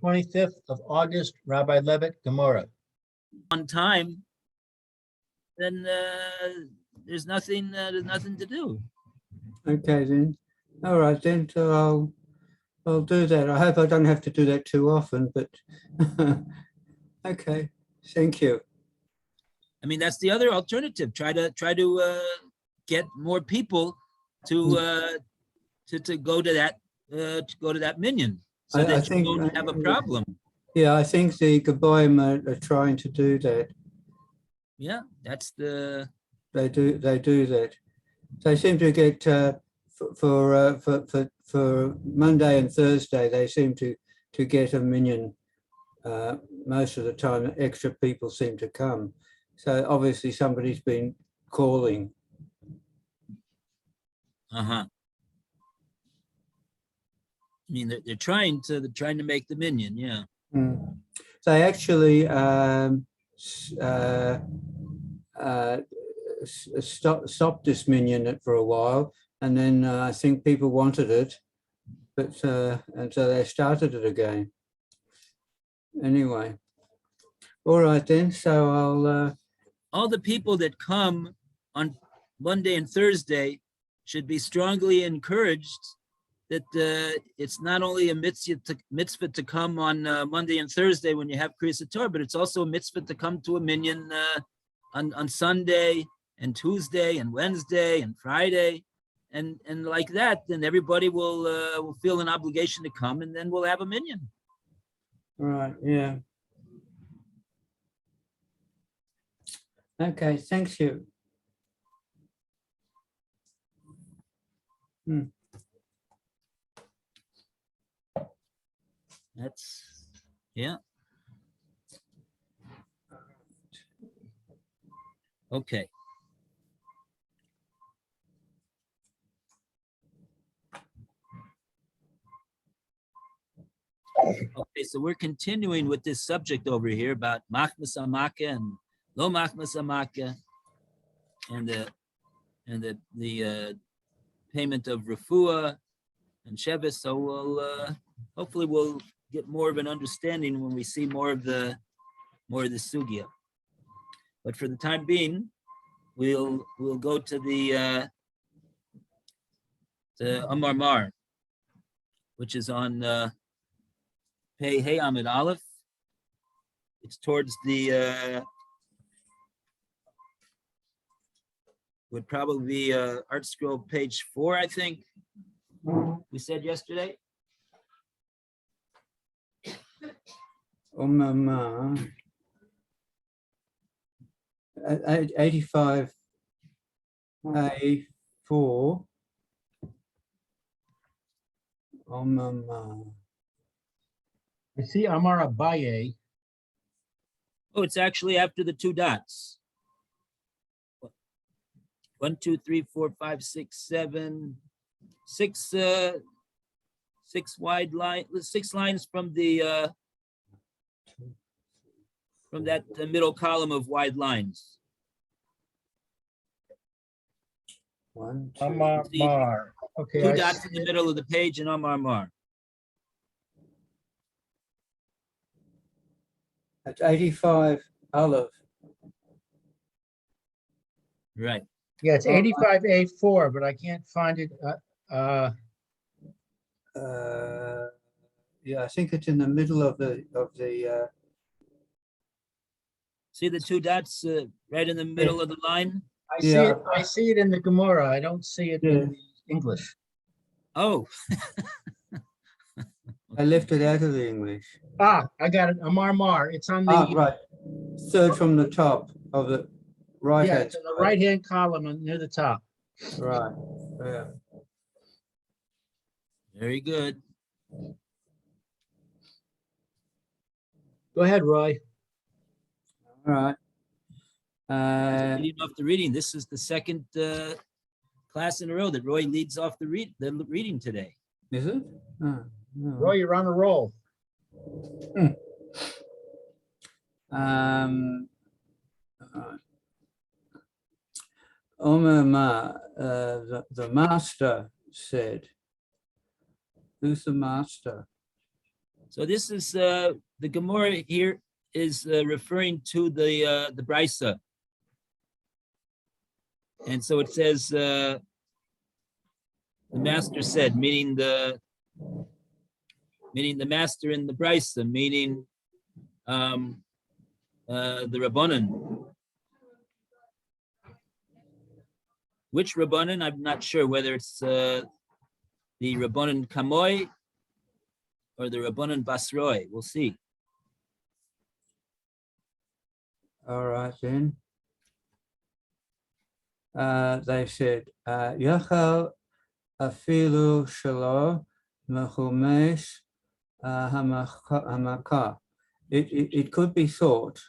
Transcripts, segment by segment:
25th of August, Rabbi Levitt, Gemorrah. On time, then there's nothing to do. Okay then. All right then. So I'll do that. I hope I don't have to do that too often, but okay. Thank you. I mean, that's the other alternative. Try to get more people to go to that minyan, so that you don't have a problem. Yeah, I think the Gaboim are trying to do that. Yeah, that's the. They do that. They seem to get for Monday and Thursday. They seem to get a minyan. Most of the time, extra people seem to come. So obviously, somebody's been calling. I mean, they're trying to make the minyan. Yeah. Mm. They actually stopped this minyan for a while, and then I think people wanted it, but and so they started it again. Anyway, all right then. So I'll. All the people that come on Monday and Thursday should be strongly encouraged that it's not only a mitzvah to come on Monday and Thursday when you have Kriyas Torah, but it's also a mitzvah to come to a minyan on Sunday and Tuesday and Wednesday and Friday, and like that. Then everybody will feel an obligation to come, and then we'll have a minyan. Right. Yeah. Okay. Thank you. That's, yeah. Okay. Okay, so we're continuing with this subject over here about machmas amaka and lo machmas amaka, and the payment of refuah and shevis. So we'll hopefully we'll get more of an understanding when we see more of the sugya. But for the time being, we'll go to the Amar Mar, which is on Pei Hey Amid Aleph. It's towards the would probably be Art Scroll page 4, I think. We said yesterday. 85 A4. I see Amar Abaye. Oh, it's actually after the two dots. 1, 2, 3, 4, 5, 6, 7, 6 wide line, 6 lines from the from that middle column of wide lines. Amar Mar. Okay. 2 dots in the middle of the page and Amar Mar. That's 85 Aleph. Right. Yeah, it's 85A4, but I can't find it. Yeah, I think it's in the middle of the See the 2 dots right in the middle of the line? I see it. I see it in the Gemorrah. I don't see it in the English. Oh. I left it out of the English. Ah, I got it. Amar Mar. It's on the right. Third from the top of the right yeah, hand. it's in the right-hand column near the top. Right. Yeah. Very good. Go ahead, Roy. All right. Leading off the reading. This is the second class in a row that Roy leads off the reading today. Is it? Oh, no. Roy, you're on a roll. Omer Ma, the master said, who's the master? So this is the Gemorrah here is referring to the Brisa. And so it says, the master said, meaning the master in the Brisa, meaning the Rabbanan. Which Rabbanan? I'm not sure whether it's the Rabbanan Kamoy or the Rabbanan Basroi. We'll see. All right then. They said, Yachal afilu shalo mechumesh hamaka. It could be thought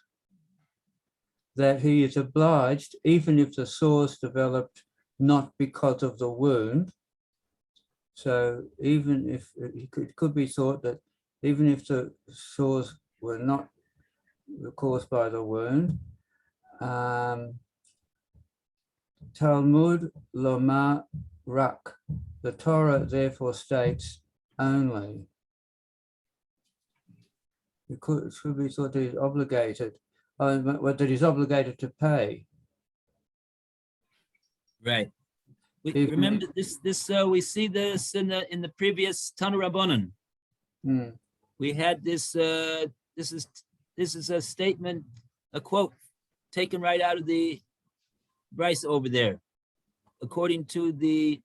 that he is obliged, even if the sores developed not because of the wound. So even if it could be thought that even if the sores were not caused by the wound, Talmud Loma Rak, the Torah therefore states only. It should be thought that he's obligated, that he's obligated to pay. Right. We Even remember this. We see this in the previous Tanu Rabbanan. We had this. This is a statement, a quote taken right out of the Bryce over there, according to the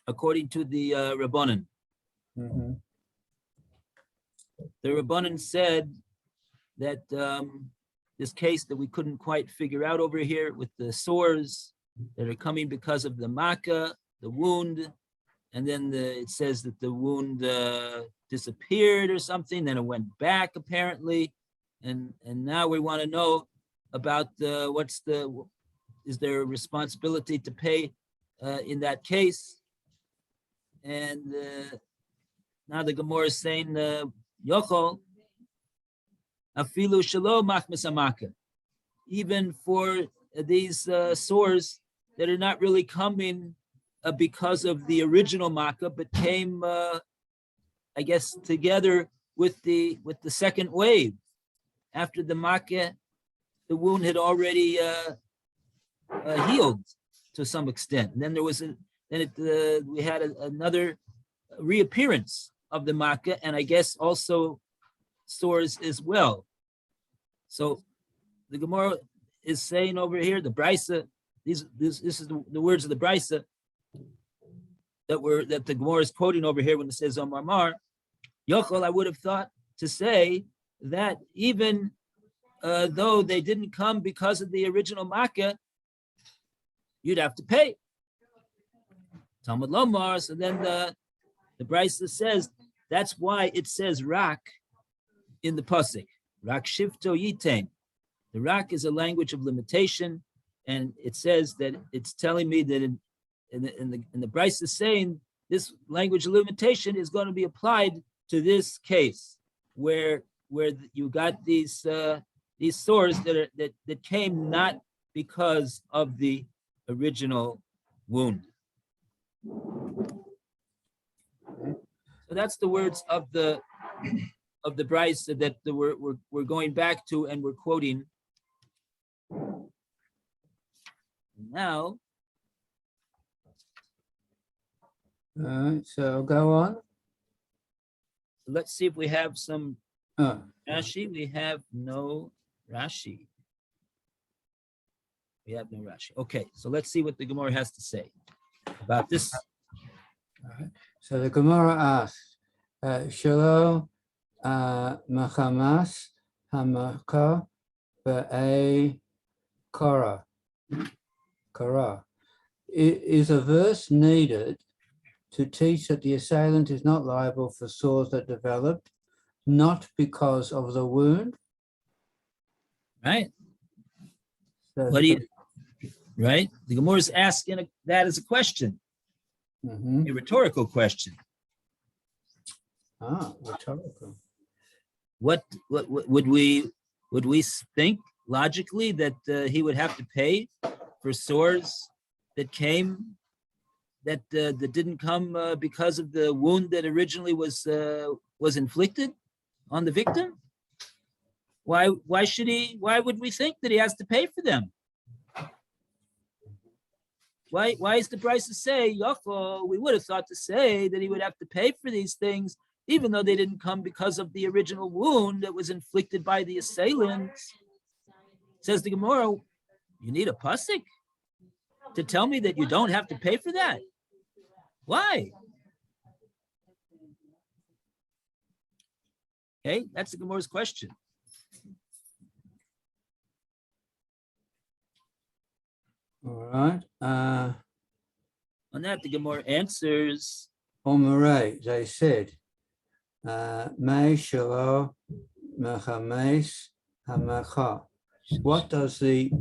Rabbanan. Mm-hmm. The Rabbanan said that this case that we couldn't quite figure out over here with the sores that are coming because of the makkah, the wound, and then it says that the wound disappeared or something, then it went back apparently, and now we want to know about is there a responsibility to pay in that case? And now the Gemorrah is saying, Yochol, afilu shelo machmas hamaka, even for these sores that are not really coming because of the original makkah, but came, I guess, together with the second wave. After the makkah, the wound had already healed to some extent. And then there was we had another reappearance of the makkah, and I guess also sores as well. So the Gemorrah is saying over here, the Brisa, this is the words of the Brisa that the Gemorrah is quoting over here when it says Omar Mar. Yochel, I would have thought to say that even though they didn't come because of the original makkah, you'd have to pay. Talmud Lomar. So then the Brisa says that's why it says rak in the pasuk. Rak shifto yitain. The rak is a language of limitation, and it says that it's telling me that in the Brisa is saying this language of limitation is going to be applied to this case where you got these sores that came not because of the original wound. So that's the words of the Brisa that we're going back to and we're quoting. Now, All right, so go on. let's see if we have some Oh, Rashi. We have no Rashi. We have no Rashi. Okay, so let's see what the Gemorrah has to say about this. all right. So the Gemara asks, Shalo Machamas Hamaka Ba'e Kara. Is a verse needed to teach that the assailant is not liable for sores that developed not because of the wound? Right? So What do you? Right? The Gemorrah is asking that as a question, Mhm. a rhetorical question. Rhetorical. What would we think logically that he would have to pay for sores that came that didn't come because of the wound that originally was inflicted on the victim? Why would we think that he has to pay for them? Why is the price to say, Yochel, we would have thought to say that he would have to pay for these things, even though they didn't come because of the original wound that was inflicted by the assailants. Says the Gemorrah, you need a pasuk to tell me that you don't have to pay for that? Why? Okay, that's the Gemorrah's question. All right. On that, the Gemorrah answers, Omerei, they said, Mei Shalo Mechames Hamacha. What does the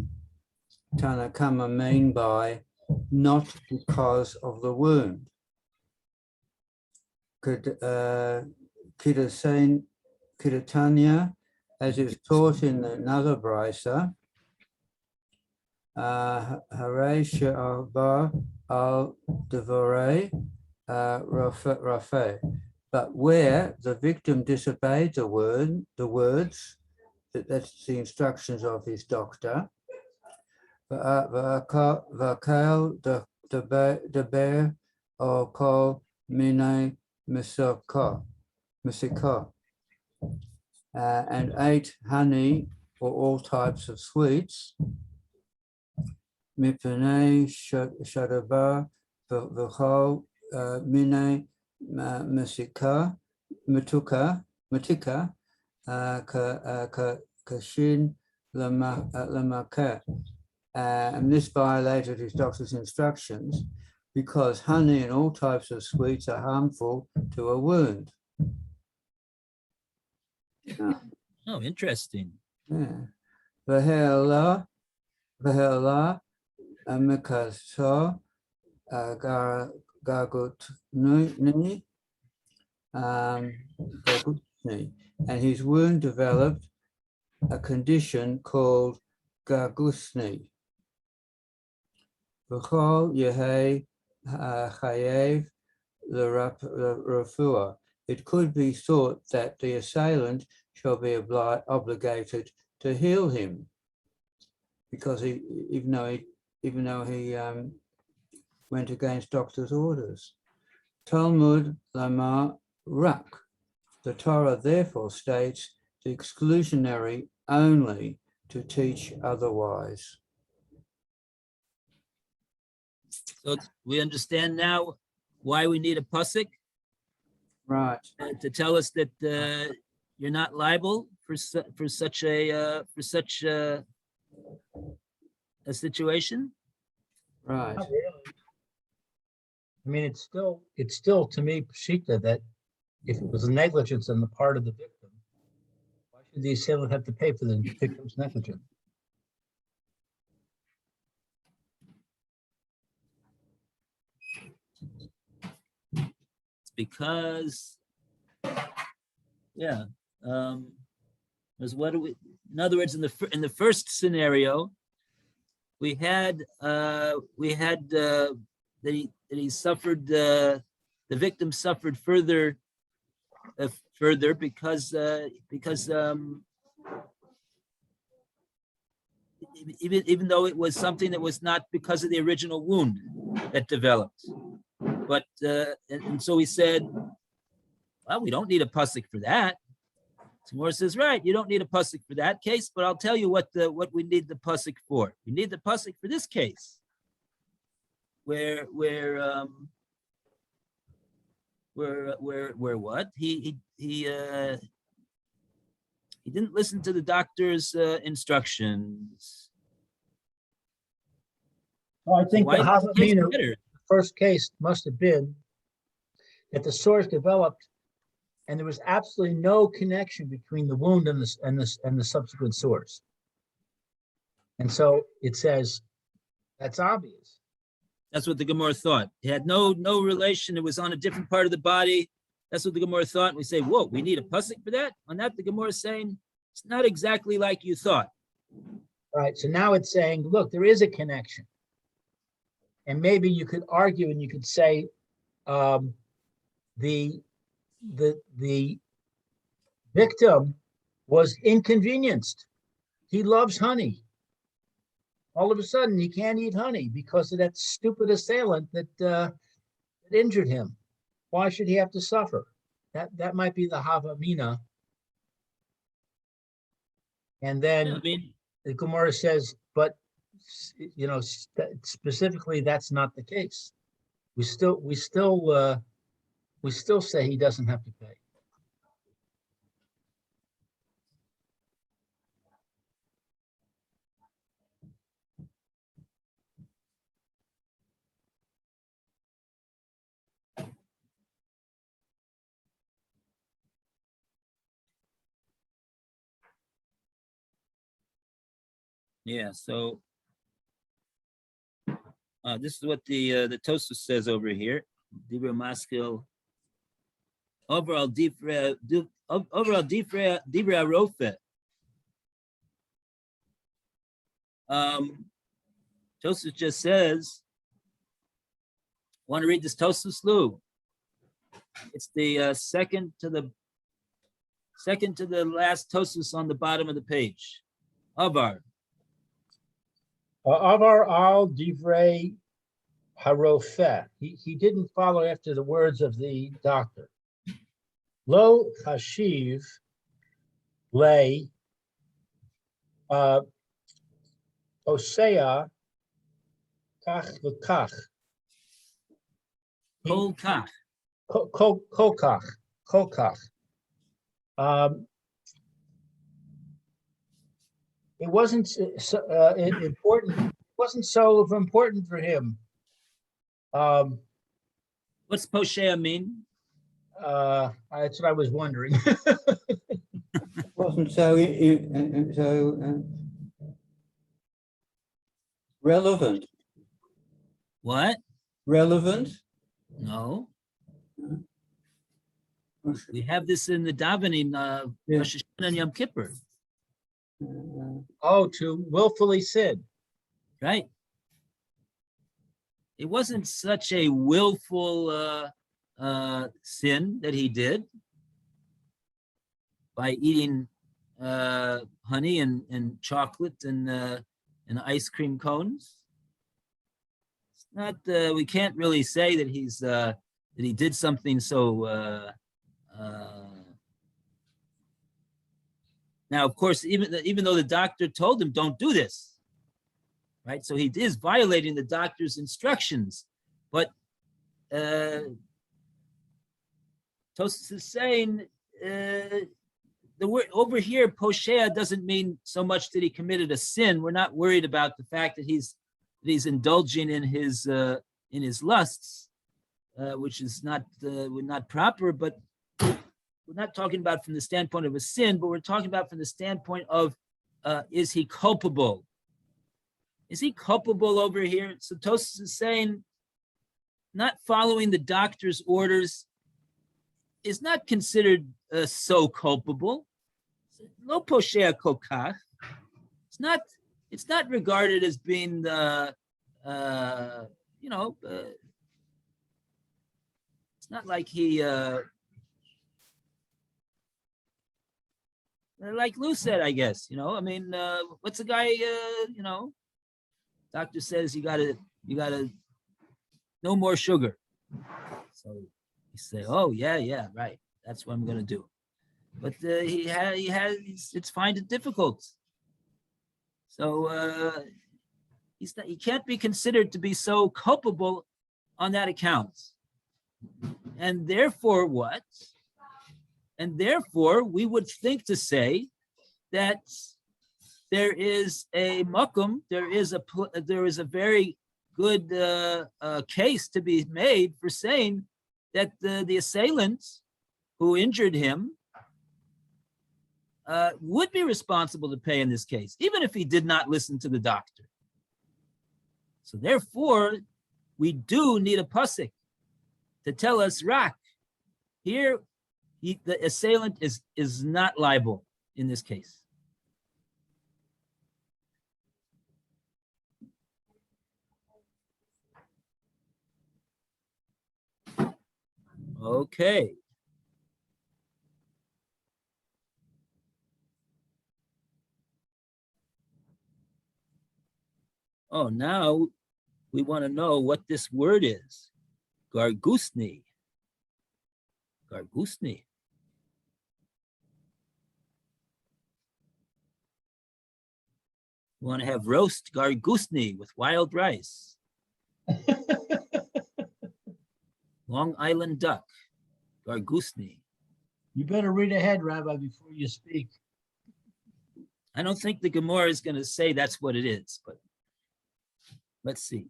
Tanakama mean by not because of the wound? Could Kidatanya, as is taught in another brisa, Hare She'arba al Devorei Rafe. But where the victim disobeyed the words, that's the instructions of his doctor, Vakal Deber or Kol Mine Misaka, and ate honey or all types of sweets, Mipane Shadaba Vachal Mine Matika, Kashin Lamaka. And this violated his doctor's instructions because honey and all types of sweets are harmful to a wound. oh, interesting. Yeah. Vahela Mikaso Gagutni, and his wound developed a condition called Gagusni. V'chol Yehe Chayev L'Rafua. It could be thought that the assailant shall be obligated to heal him, because even though he went against doctor's orders. Talmud Lama Rak. The Torah therefore states the exclusionary only to teach otherwise. So we understand now why we need a pasuk, Right. to tell us that you're not liable for such a situation. Right. Not really. I mean, it's still to me, Pshita, that if it was a negligence on the part of the victim, why should the assailant have to pay for the victim's negligence? It's because, yeah, was what do we? In other words, in the first scenario, we had that he suffered, the victim suffered further because even though it was something that was not because of the original wound that developed, but and so he said, well, we don't need a pasuk for that. Gemorrah says, right, you don't need a pasuk for that case, but I'll tell you what we need the pasuk for. We need the pasuk for this case, where what he didn't listen to the doctor's instructions. Well, I think Why the is the case Havamina, better? the first case must have been that the sores developed and there was absolutely no connection between the wound and the subsequent sores. And so it says that's obvious. That's what the Gemorrah thought. It had no relation. It was on a different part of the body. That's what the Gemorrah thought. And we say, whoa, we need a pasuk for that? On that, the Gemorrah is saying, it's not exactly like you thought. All right, so now it's saying, look, there is a connection. And maybe you could argue and you could say the victim was inconvenienced. He loves honey. All of a sudden, he can't eat honey because of that stupid assailant that injured him. Why should he have to suffer? That might be the Havamina. And then I mean, the Gemorrah says, but specifically, that's not the case. We still say he doesn't have to pay. yeah. So this is what the Tosfos says over here. Dibra Maskil. Overall, Dibra Rofe. Tosfos just says, want to read this Tosfos, Lou? It's the second to the last Tosfos on the bottom of the page. Avar. Avar al divrei harofeh. He didn't follow after the words of the doctor. Lo chashiv le osea kach v'kach. Kol kach. Kolkach. It wasn't important. It wasn't so important for him. What's poshea mean? That's what I was wondering. Wasn't so relevant. What? Relevant? No. We have this in the davening of Rosh Hashanah and Yom Kippur. Oh, to willfully sin. Right. It wasn't such a willful sin that he did by eating honey and chocolate and ice cream cones. It's not. We can't really say that that he did something so. Now, of course, even though the doctor told him don't do this, right? So he is violating the doctor's instructions, but Tosfos is saying the word over here, poshea, doesn't mean so much that he committed a sin. We're not worried about the fact that he's indulging in his lusts, which is not proper. But we're not talking about from the standpoint of a sin, but we're talking about from the standpoint of is he culpable? Is he culpable over here? So Tosfos is saying not following the doctor's orders is not considered so culpable. Lo poshea kokach. It's not regarded as being it's not like he like Lou said, I guess, I mean, what's the guy, doctor says you gotta no more sugar. So you say, oh yeah, right. That's what I'm gonna do. But it's find it difficult. So he can't be considered to be so culpable on that account. And therefore what? And therefore we would think to say that there is a makom, there is a very good case to be made for saying that the assailant who injured him would be responsible to pay in this case, even if he did not listen to the doctor. So therefore, we do need a pasuk to tell us, Rak, here the assailant is not liable in this case. Okay. Oh, now we want to know what this word is. Gargusni. Gargusni. We want to have roast gargusni with wild rice. Long Island duck. Gargusni. You better read ahead, Rabbi, before you speak. I don't think the Gemorrah is going to say that's what it is, but let's see.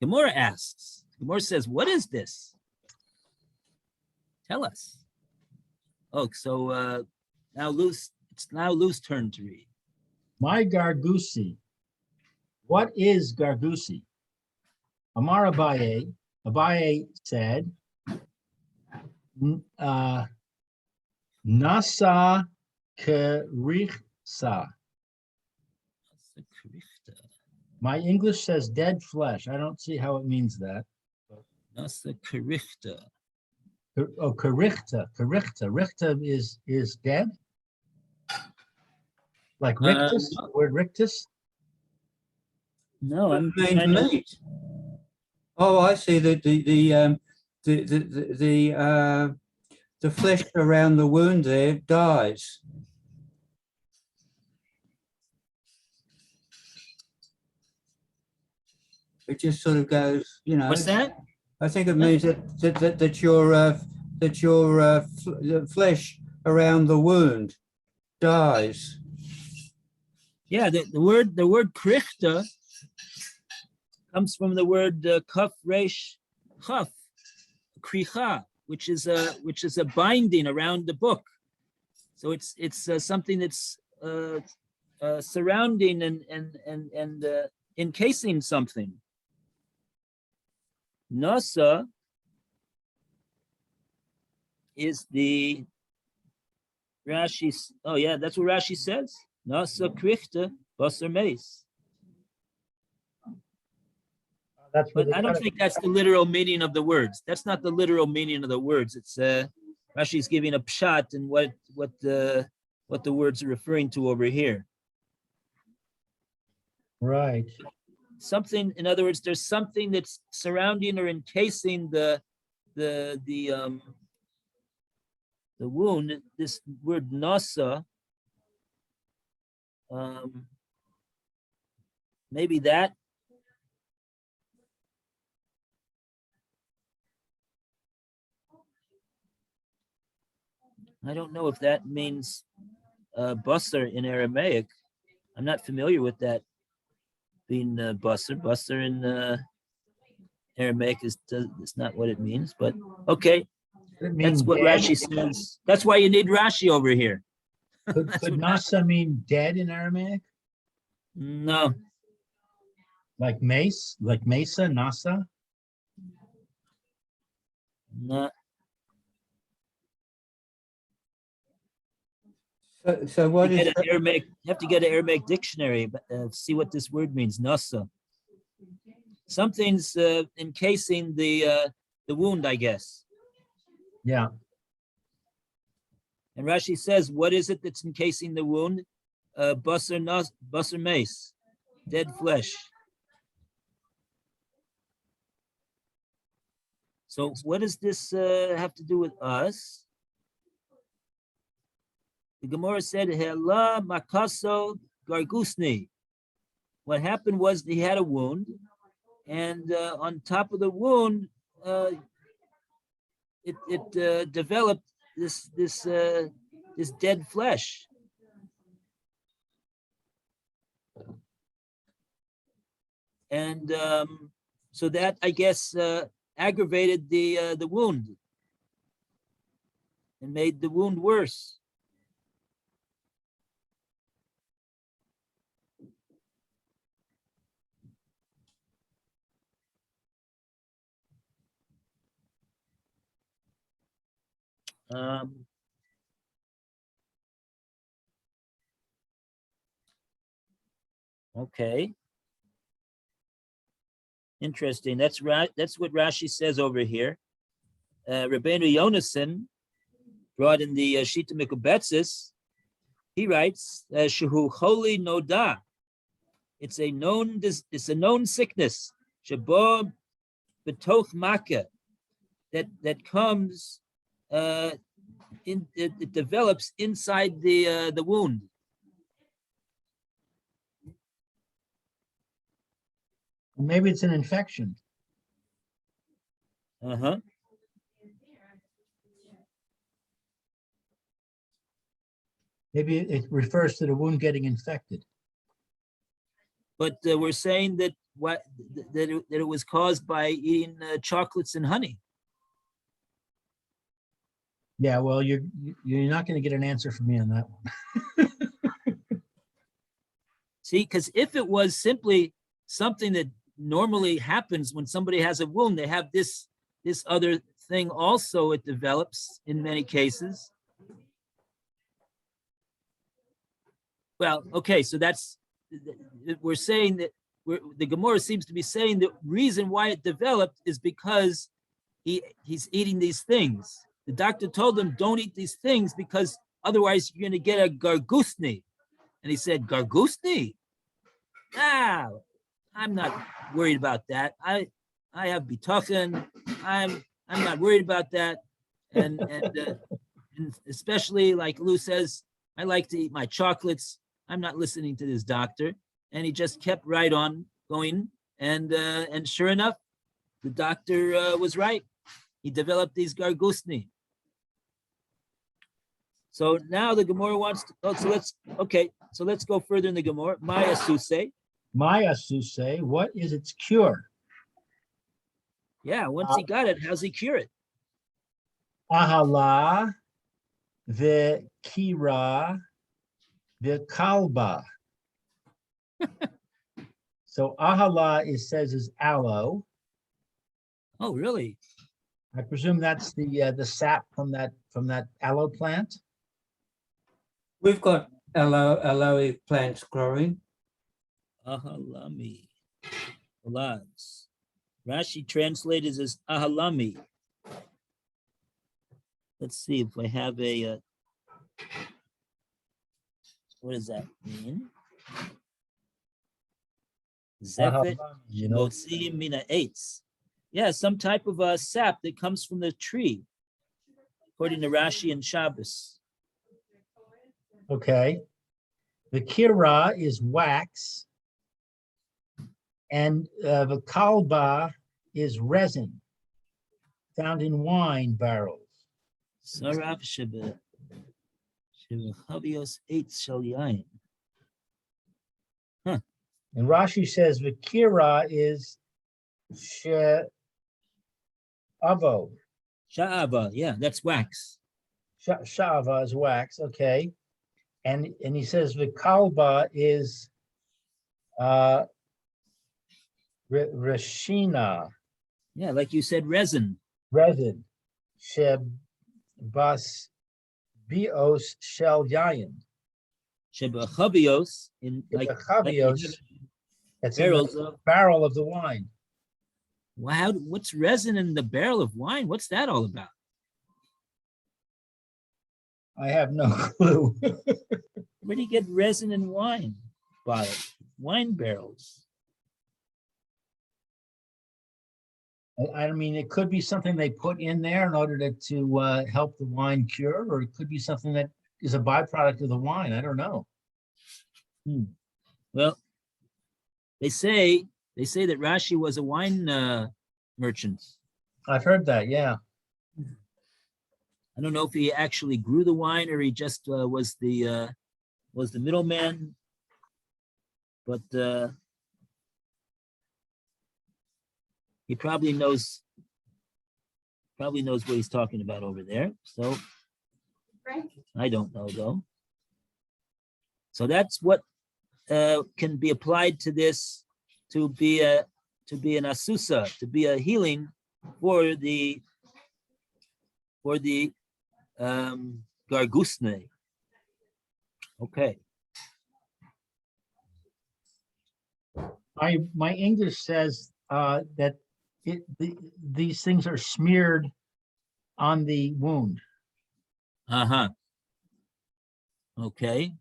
Gemorrah asks, Gemorrah says, what is this? Tell us. Oh, so it's now Lou's turn to read. My Gargusi. What is Gargusi? Amar Abaye. Abaye said, Nasa Kerichsa. My English says dead flesh. I don't see how it means that. Nasa Kerichta. Oh, Kerichta. Kerichta. Richta is dead? Like rictus? The word rictus? No, I'm Means trying to, meat. Oh, I see. The flesh around the wound there dies. It just sort of goes, you know. what's that? I think it means that your flesh around the wound dies. Yeah, the word krichta comes from the word kaf resh chaf, kricha, which is a binding around the book. So it's something that's surrounding and encasing something. Nasa is the Rashi. Oh yeah, that's what Rashi says. Nasa krichta basar meis. That's what But I don't think that's the literal meaning of the words. That's not the literal meaning of the words. It's Rashi's giving a pshat and what the words are referring to over here. Right. Something, in other words, there's something that's surrounding or encasing the wound. This word nasa, maybe that. I don't know if that means basar in Aramaic. I'm not familiar with that being basar. Basar in Aramaic is not what it means, but okay. That's what dead? Rashi says. That's why you need Rashi over here. Could Nasa mean dead in Aramaic? No. Like mace? Like mesa, Nasa? No. So what You is have to get an Aramaic dictionary, see what this word means. Nasa. Something's encasing the wound, I guess. Yeah. And Rashi says, what is it that's encasing the wound? Basar mace, dead flesh. So what does this have to do with us? The Gemorrah said, Hela makaso gargusni. What happened was he had a wound, and on top of the wound, it developed this dead flesh. And so that, I guess, aggravated the wound and made the wound worse. Okay. Interesting. That's right. That's what Rashi says over here. Rabbeinu Yonason brought in the Shita Mikubetzis, he writes, Shehu Choli Noda. It's a known sickness. Shabo Betoch Makkah that comes it develops inside the wound. Maybe it's an infection. Uh-huh. Maybe it refers to the wound getting infected. But we're saying that it was caused by eating chocolates and honey. Yeah, well, you're not going to get an answer from me on that one. See, because if it was simply something that normally happens when somebody has a wound, they have this other thing also it develops in many cases. Well, okay, so we're saying that the Gemorrah seems to be saying the reason why it developed is because he's eating these things. The doctor told him, don't eat these things because otherwise you're going to get a gargusni. And he said, gargusni? Ah, I'm not worried about that. I have bitachon. I'm not worried about that. And especially like Lou says, I like to eat my chocolates. I'm not listening to this doctor. And he just kept right on going. And sure enough, the doctor was right. He developed these gargusni. So now the Gemorrah wants to, so let's go further in the Gemorrah. Maya Suse. Maya Suse, what is its cure? Yeah, once he got it, how's he cure it? Ahala, the kira, the kalba. So ahala says aloe. Oh, really? I presume that's the sap from that aloe plant. We've got aloe plants growing. Ahalami. Alaz. Rashi translated as ahalami. Let's see if I have a, what does that mean? Zephet motziim mina eitz. Yeah, some type of sap that comes from the tree, according to Rashi and Shabbos. Okay. The kira is wax, and the kalba is resin found in wine barrels. Saraf shebechavios eitz shel yain. And Rashi says the kira is she'avo. Sha'ava, yeah, that's wax. Shava is wax, okay. And he says the kalba is reshina. Yeah, like you said, resin. Resin. Shebas bios shel yayin. Shebechavios in like Chavios, that's in barrels the of. barrel of the wine. Wow, what's resin in the barrel of wine? What's that all about? I have no clue. Where do you get resin in wine bottles, wine barrels? I mean, it could be something they put in there in order to help the wine cure, or it could be something that is a byproduct of the wine. I don't know. Well, they say that Rashi was a wine merchant. I've heard that, yeah. I don't know if he actually grew the wine or he just was the middleman, but he probably knows what he's talking about over there. So I don't know though. So that's what can be applied to this to be an asusa, to be a healing for the gargusne. Okay. My English says that these things are smeared on the wound. Uh-huh. Okay.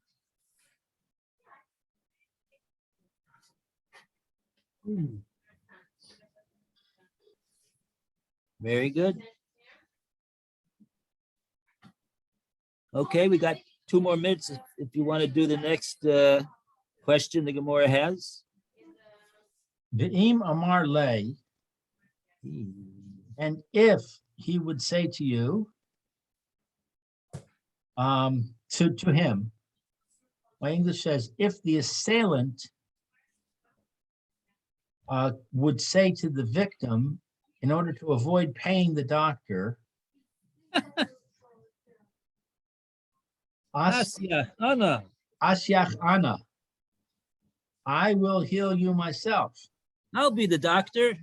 Very good. Okay, we got 2 more minutes if you want to do the next question the Gemorrah has. Ve'im amar le, and if he would say to you, to him, my English says, if the assailant would say to the victim, in order to avoid paying the doctor, Asya, Anna. Asyach ana, I will heal you myself. I'll be the doctor.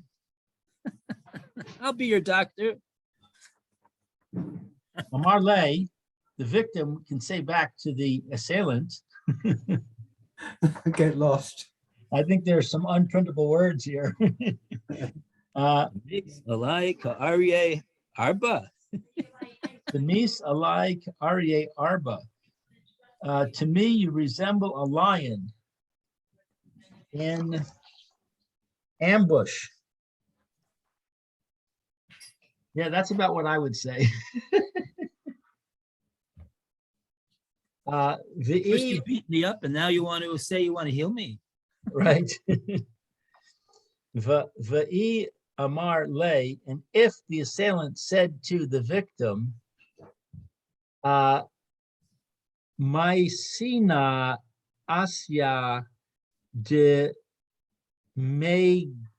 I'll be your doctor. Amar le, the victim can say back to the assailant, Get lost. I think there's some unprintable words here. Alai Ka'aryeh Arba. The mis alai aryeh arba. To me, you resemble a lion in ambush. Yeah, that's about what I would say. First you beat me up, and now you want to say you want to heal me. Right. Va'i amar le, and if the assailant said to the victim, Maisina asya de megan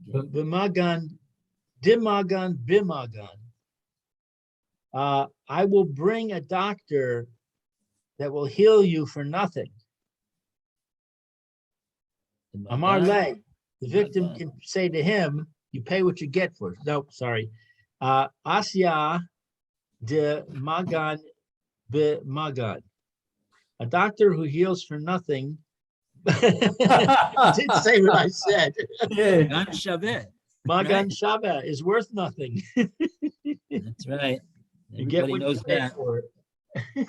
bimagan, dimagan bimagan. I will bring a doctor that will heal you for nothing. Amar le, the victim can say to him, you pay what you get for it. No, sorry. Asya de magan be magan. A doctor who heals for nothing. I did say what I said. Yeah. Gan Shaveh. Magan Shava is worth nothing. That's right. You get Everybody what knows you pay that. for it. And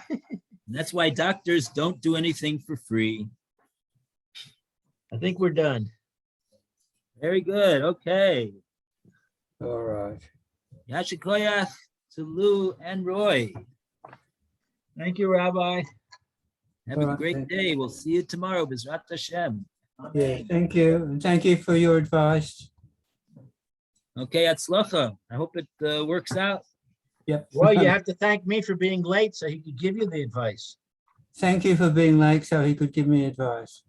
that's why doctors don't do anything for free. I think we're done. Very good. Okay. All right. Yashikoyach to Lou and Roy. Thank you, Rabbi. Have All a right, great thank day. We'll see you tomorrow. B'ezrat Hashem. Yeah, thank you. And thank you for your advice. Okay, Atzlacha. I hope it works out. Yep. Well, you have to thank me for being late so he could give you the advice. Thank you for being late so he could give me advice.